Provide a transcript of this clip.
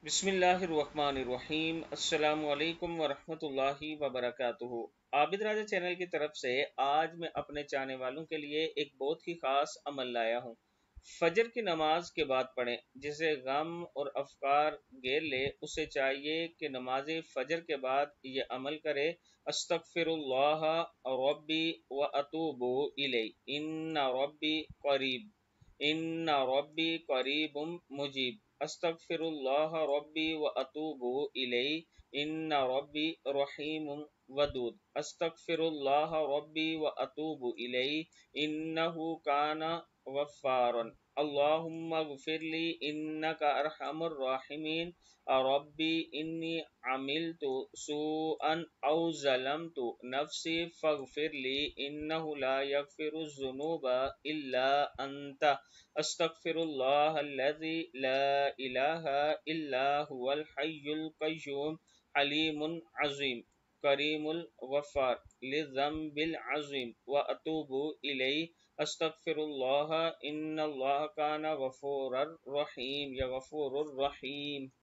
بسم اللہ الرحمن الرحیم۔ السلام علیکم ورحمۃ اللہ وبرکاتہ۔ عابد راجہ چینل کی طرف سے آج میں اپنے چاہنے والوں کے لیے ایک بہت ہی خاص عمل لایا ہوں۔ فجر کی نماز کے بعد پڑھیں۔ جسے غم اور افکار گھیر لے اسے چاہیے کہ نماز فجر کے بعد یہ عمل کرے: استغفر اللہ ربی و اتوب الیہ ان ربی قریب مجیب۔ استغفر اللہ ربی و اتوب الیہ ان ربی رحیم ودود۔ استغفر اللہ ربی و اتوب الیہ انہ کان غفارا۔ اللہم اغفر لی انک ارحم الراحمین۔ ربی انی عملت سوءا او ظلمت نفسی فاغفر لی انہ لا یغفر الذنوب الا انت۔ استغفر اللہ الذی لا الہ الا هو الحی القیوم حلیم عظیم کریم الغفار للذنب العظیم واتوب الیہ۔ استغفر اللہ ان اللہ کان غفورا رحیم یا غفور الرحیم۔